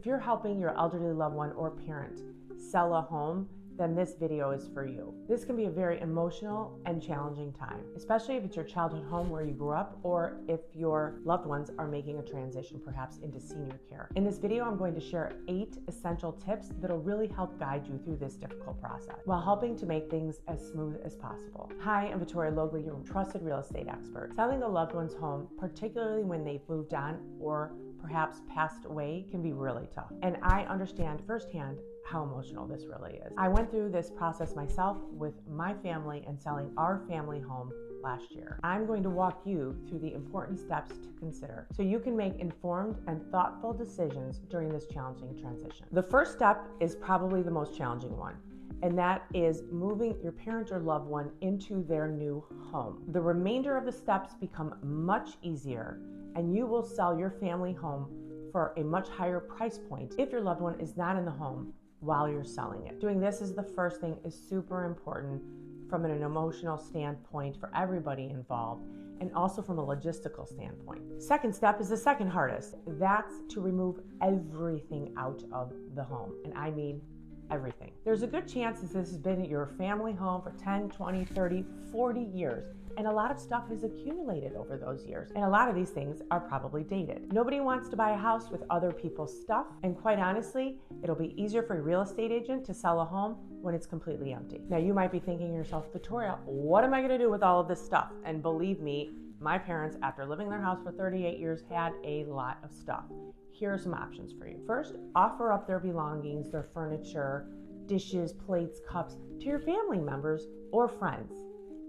If you're helping your elderly loved one or parent sell a home, then this video is for you. This can be a very emotional and challenging time, especially if it's your childhood home where you grew up or if your loved ones are making a transition perhaps into senior care. In this video, I'm going to share 8 essential tips that'll really help guide you through this difficult process while helping to make things as smooth as possible. Hi, I'm Vittoria Logli, your trusted real estate expert. Selling a loved one's home, particularly when they've moved on or perhaps passed away, can be really tough. And I understand firsthand how emotional this really is. I went through this process myself with my family and selling our family home last year. I'm going to walk you through the important steps to consider so you can make informed and thoughtful decisions during this challenging transition. The first step is probably the most challenging one, and that is moving your parent or loved one into their new home. The remainder of the steps become much easier, and you will sell your family home for a much higher price point if your loved one is not in the home while you're selling it. Doing this is the first thing is super important from an emotional standpoint for everybody involved, and also from a logistical standpoint. Second step is the second hardest. That's to remove everything out of the home, and I mean everything. There's a good chance that this has been your family home for 10, 20, 30, 40 years. And a lot of stuff has accumulated over those years. And a lot of these things are probably dated. Nobody wants to buy a house with other people's stuff. And quite honestly, it'll be easier for a real estate agent to sell a home when it's completely empty. Now you might be thinking to yourself, Vittoria, what am I gonna do with all of this stuff? And believe me, my parents, after living in their house for 38 years, had a lot of stuff. Here are some options for you. First, offer up their belongings, their furniture, dishes, plates, cups to your family members or friends.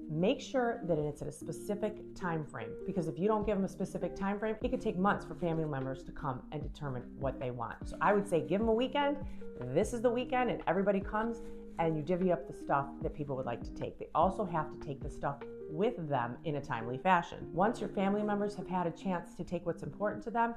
Make sure that it's at a specific time frame, because if you don't give them a specific time frame, it could take months for family members to come and determine what they want. So I would say give them a weekend. This is the weekend, and everybody comes and you divvy up the stuff that people would like to take. They also have to take the stuff with them in a timely fashion. Once your family members have had a chance to take what's important to them,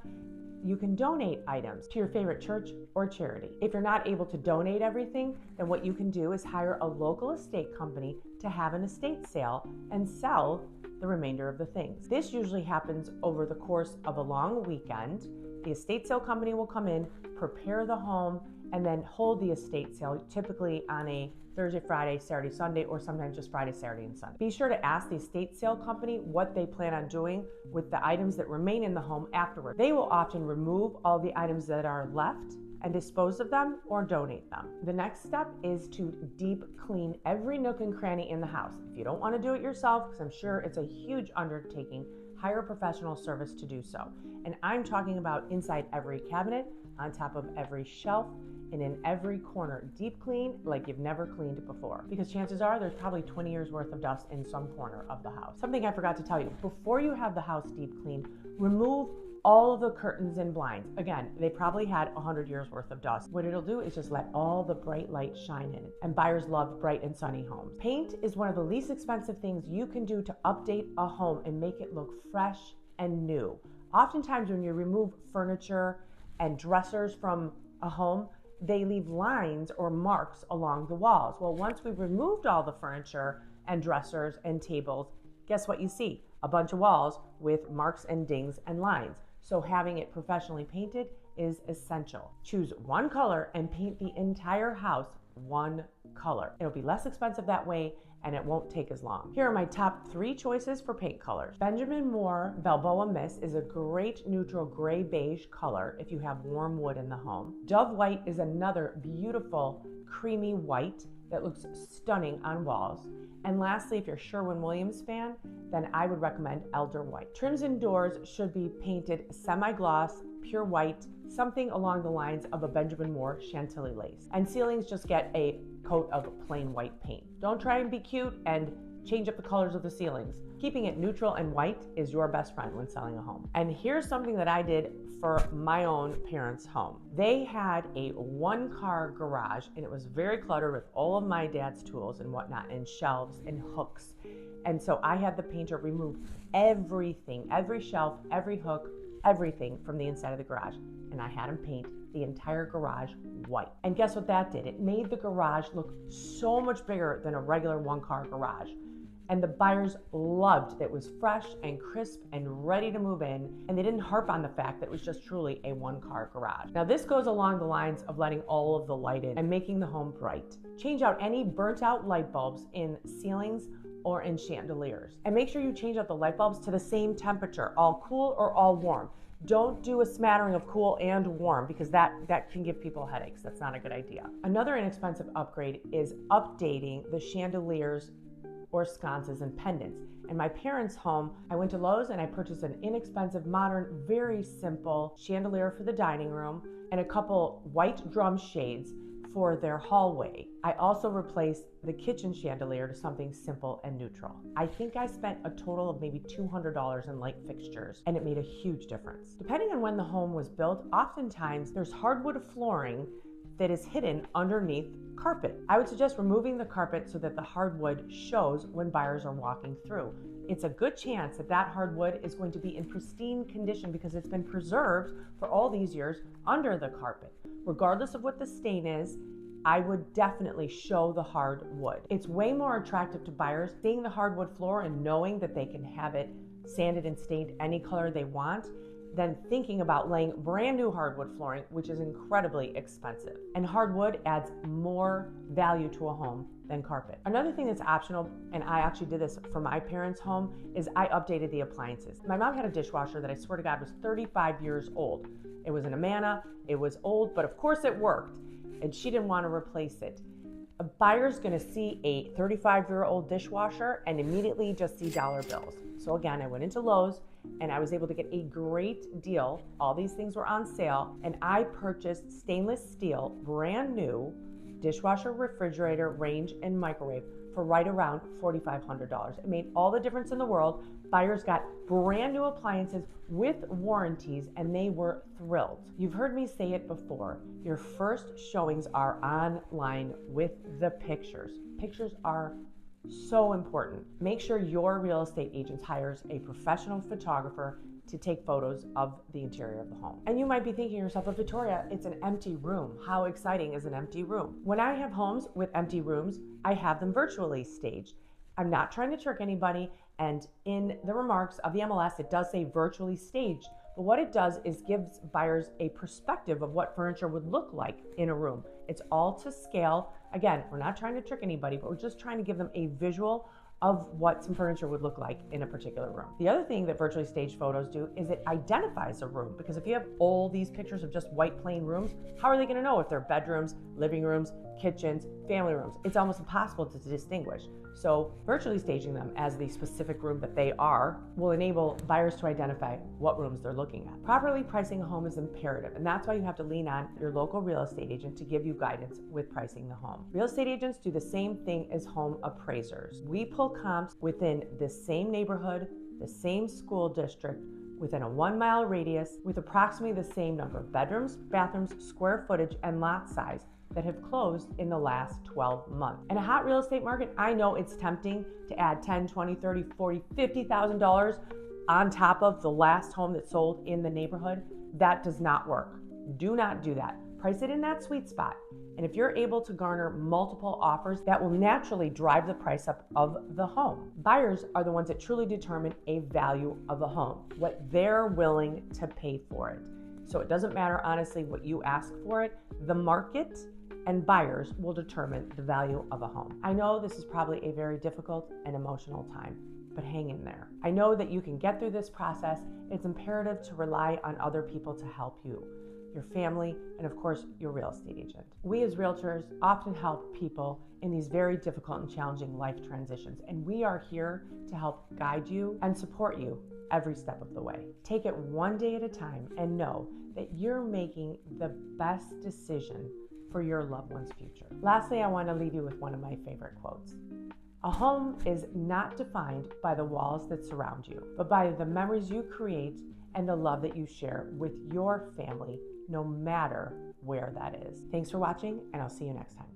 you can donate items to your favorite church or charity. If you're not able to donate everything, then what you can do is hire a local estate company to have an estate sale and sell the remainder of the things. This usually happens over the course of a long weekend. The estate sale company will come in, prepare the home, and then hold the estate sale, typically on a Thursday, Friday, Saturday, Sunday, or sometimes just Friday, Saturday, and Sunday. Be sure to ask the estate sale company what they plan on doing with the items that remain in the home afterward. They will often remove all the items that are left and dispose of them or donate them. The next step is to deep clean every nook and cranny in the house. If you don't want to do it yourself, because I'm sure it's a huge undertaking, hire a professional service to do so. And I'm talking about inside every cabinet, on top of every shelf, and in every corner. Deep clean like you've never cleaned it before, because chances are there's probably 20 years worth of dust in some corner of the house. Something I forgot to tell you, before you have the house deep cleaned, remove all of the curtains and blinds. Again, they probably had 100 years worth of dust. What it'll do is just let all the bright light shine in, and buyers love bright and sunny homes. Paint is one of the least expensive things you can do to update a home and make it look fresh and new. Oftentimes when you remove furniture and dressers from a home, they leave lines or marks along the walls. Well, once we've removed all the furniture and dressers and tables, guess what you see? A bunch of walls with marks and dings and lines. So having it professionally painted is essential. Choose one color and paint the entire house one color. It'll be less expensive that way, and it won't take as long. Here are my top 3 choices for paint colors. Benjamin Moore Balboa Mist is a great neutral gray beige color if you have warm wood in the home. Dove White is another beautiful creamy white that looks stunning on walls. And lastly, if you're a Sherwin-Williams fan, then I would recommend Elder White. Trims and doors should be painted semi-gloss, pure white, something along the lines of a Benjamin Moore Chantilly lace. And ceilings just get a coat of plain white paint. Don't try and be cute and change up the colors of the ceilings. Keeping it neutral and white is your best friend when selling a home. And here's something that I did for my own parents' home. They had a 1-car garage, and it was very cluttered with all of my dad's tools and whatnot, and shelves and hooks. And so I had the painter remove everything, every shelf, every hook, everything from the inside of the garage. And I had him paint the entire garage white. And guess what that did? It made the garage look so much bigger than a regular 1-car garage. And the buyers loved that it was fresh and crisp and ready to move in, and they didn't harp on the fact that it was just truly a one-car garage. Now this goes along the lines of letting all of the light in and making the home bright. Change out any burnt out light bulbs in ceilings or in chandeliers. And make sure you change out the light bulbs to the same temperature, all cool or all warm. Don't do a smattering of cool and warm because that can give people headaches. That's not a good idea. Another inexpensive upgrade is updating the chandeliers or sconces and pendants. In my parents' home, I went to Lowe's and I purchased an inexpensive, modern, very simple chandelier for the dining room and a couple white drum shades for their hallway. I also replaced the kitchen chandelier to something simple and neutral. I think I spent a total of maybe $200 in light fixtures, and it made a huge difference. Depending on when the home was built, oftentimes there's hardwood flooring that is hidden underneath carpet. I would suggest removing the carpet so that the hardwood shows when buyers are walking through. It's a good chance that that hardwood is going to be in pristine condition because it's been preserved for all these years under the carpet. Regardless of what the stain is, I would definitely show the hardwood. It's way more attractive to buyers seeing the hardwood floor and knowing that they can have it sanded and stained any color they want than thinking about laying brand new hardwood flooring, which is incredibly expensive. And hardwood adds more value to a home than carpet. Another thing that's optional, and I actually did this for my parents' home, is I updated the appliances. My mom had a dishwasher that I swear to God was 35 years old. It was an Amana, it was old, but of course it worked, and she didn't want to replace it. A buyer's gonna see a 35-year-old dishwasher and immediately just see dollar bills. So again, I went into Lowe's and I was able to get a great deal. All these things were on sale, and I purchased stainless steel, brand new dishwasher, refrigerator, range, and microwave for right around $4,500. It made all the difference in the world. Buyers got brand new appliances with warranties, and they were thrilled. You've heard me say it before. Your first showings are online with the pictures. Pictures are so important. Make sure your real estate agent hires a professional photographer to take photos of the interior of the home. And you might be thinking to yourself, but Vittoria, it's an empty room. How exciting is an empty room? When I have homes with empty rooms, I have them virtually staged. I'm not trying to trick anybody, and in the remarks of the MLS, it does say virtually staged. But what it does is gives buyers a perspective of what furniture would look like in a room. It's all to scale. Again, we're not trying to trick anybody, but we're just trying to give them a visual of what some furniture would look like in a particular room. The other thing that virtually staged photos do is it identifies a room, because if you have all these pictures of just white plain rooms, how are they going to know if they're bedrooms, living rooms, kitchens, family rooms? It's almost impossible to distinguish. So virtually staging them as the specific room that they are will enable buyers to identify what rooms they're looking at. Properly pricing a home is imperative, and that's why you have to lean on your local real estate agent to give you guidance with pricing the home. Real estate agents do the same thing as home appraisers. We pull comps within the same neighborhood, the same school district, within a 1 mile radius, with approximately the same number of bedrooms, bathrooms, square footage, and lot size that have closed in the last 12 months. In a hot real estate market, I know it's tempting to add $10, $20, $30, $40, $50,000 on top of the last home that sold in the neighborhood. That does not work. Do not do that. Price it in that sweet spot. And if you're able to garner multiple offers, that will naturally drive the price up of the home. Buyers are the ones that truly determine a value of a home, what they're willing to pay for it. So it doesn't matter, honestly, what you ask for it. The market and buyers will determine the value of a home. I know this is probably a very difficult and emotional time, but hang in there. I know that you can get through this process. It's imperative to rely on other people to help you, your family, and of course, your real estate agent. We as realtors often help people in these very difficult and challenging life transitions, and we are here to help guide you and support you every step of the way. Take it one day at a time and know that you're making the best decision for your loved one's future. Lastly, I want to leave you with one of my favorite quotes. A home is not defined by the walls that surround you, but by the memories you create and the love that you share with your family, no matter where that is. Thanks for watching, and I'll see you next time.